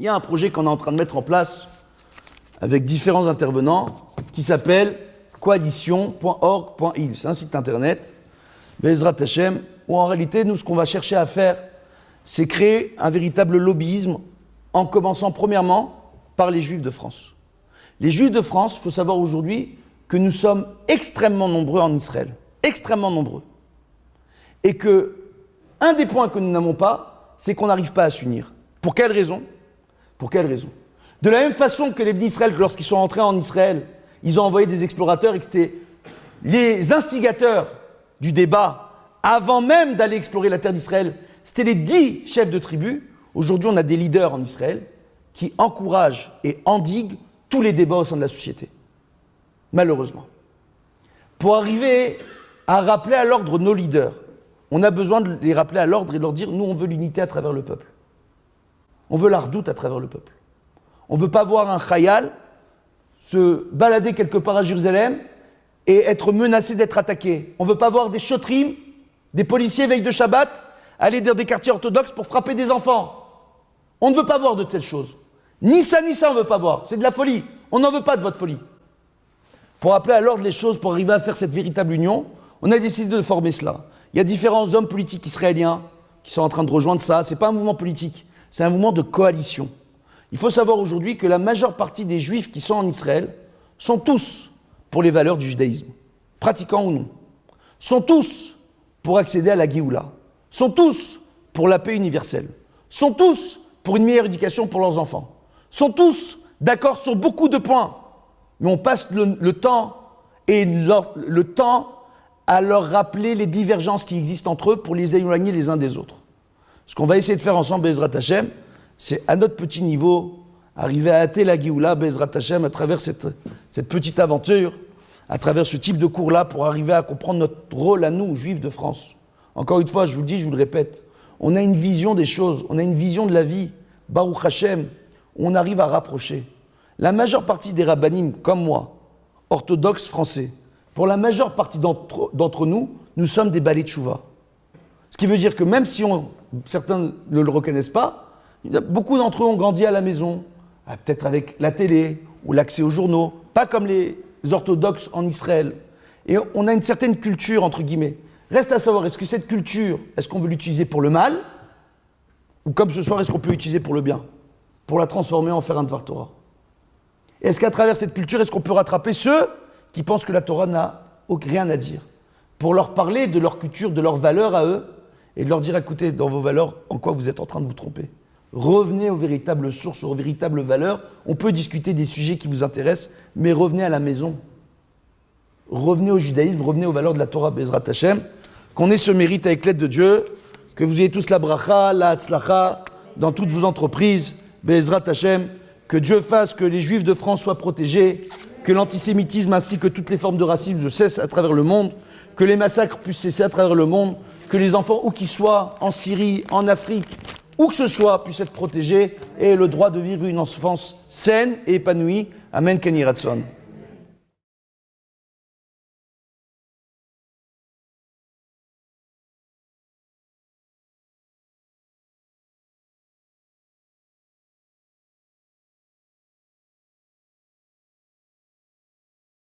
il y a un projet qu'on est en train de mettre en place avec différents intervenants qui s'appelle coalition.org.il. C'est un site internet, Bezrat Hashem, où en réalité, nous, ce qu'on va chercher à faire, c'est créer un véritable lobbyisme en commençant premièrement par les Juifs de France. Les Juifs de France, il faut savoir aujourd'hui que nous sommes extrêmement nombreux en Israël, extrêmement nombreux. Et que un des points que nous n'avons pas, c'est qu'on n'arrive pas à s'unir. Pour quelle raison ? Pour quelle raison ? De la même façon que les Bnei Israël, lorsqu'ils sont entrés en Israël, ils ont envoyé des explorateurs et que c'était les instigateurs du débat avant même d'aller explorer la terre d'Israël, c'était les 10 chefs de tribus. Aujourd'hui, on a des leaders en Israël qui encouragent et endiguent tous les débats au sein de la société. Malheureusement. Pour arriver à rappeler à l'ordre nos leaders, on a besoin de les rappeler à l'ordre et de leur dire, nous, on veut l'unité à travers le peuple. On veut la redoute à travers le peuple. On ne veut pas voir un khayal se balader quelque part à Jérusalem et être menacé d'être attaqué. On ne veut pas voir des chotrim, des policiers veille de Shabbat, aller dans des quartiers orthodoxes pour frapper des enfants. On ne veut pas voir de telles choses. Ni ça, on ne veut pas voir. C'est de la folie. On n'en veut pas de votre folie. Pour appeler à l'ordre les choses, pour arriver à faire cette véritable union, on a décidé de former cela. Il y a différents hommes politiques israéliens qui sont en train de rejoindre ça. Ce n'est pas un mouvement politique, c'est un mouvement de coalition. Il faut savoir aujourd'hui que la majeure partie des Juifs qui sont en Israël sont tous pour les valeurs du judaïsme, pratiquants ou non. Sont tous pour accéder à la Géoula. Sont tous pour la paix universelle. Sont tous pour une meilleure éducation pour leurs enfants. Sont tous d'accord sur beaucoup de points. Mais on passe le temps à leur rappeler les divergences qui existent entre eux pour les éloigner les uns des autres. Ce qu'on va essayer de faire ensemble, Bezrat Hashem, c'est à notre petit niveau, arriver à hâter la Géoula, Bezrat Hashem, à travers cette petite aventure, à travers ce type de cours-là, pour arriver à comprendre notre rôle à nous, Juifs de France. Encore une fois, je vous le dis, je vous le répète, on a une vision des choses, on a une vision de la vie, Baruch Hashem, où on arrive à rapprocher. La majeure partie des rabbinim, comme moi, orthodoxes français, pour la majeure partie d'entre nous, nous sommes des balais de chouva. Ce qui veut dire que même si certains ne le reconnaissent pas, beaucoup d'entre eux ont grandi à la maison, peut-être avec la télé ou l'accès aux journaux, pas comme les orthodoxes en Israël. Et on a une certaine culture, entre guillemets. Reste à savoir, est-ce que cette culture, est-ce qu'on veut l'utiliser pour le mal, ou comme ce soir, est-ce qu'on peut l'utiliser pour le bien, pour la transformer en faire un Dvar Torah. Est-ce qu'à travers cette culture, est-ce qu'on peut rattraper ceux qui pensent que la Torah n'a rien à dire, pour leur parler de leur culture, de leurs valeurs à eux, et de leur dire, écoutez, dans vos valeurs, en quoi vous êtes en train de vous tromper. Revenez aux véritables sources, aux véritables valeurs. On peut discuter des sujets qui vous intéressent, mais revenez à la maison. Revenez au judaïsme, revenez aux valeurs de la Torah, Bezrat Hashem. Qu'on ait ce mérite avec l'aide de Dieu, que vous ayez tous la bracha, la hatzlacha, dans toutes vos entreprises, Bezrat Hashem. Que Dieu fasse que les Juifs de France soient protégés, que l'antisémitisme ainsi que toutes les formes de racisme cessent à travers le monde, que les massacres puissent cesser à travers le monde, que les enfants, où qu'ils soient, en Syrie, en Afrique, où que ce soit, puissent être protégés et aient le droit de vivre une enfance saine et épanouie. Amen, Kenny Ratson.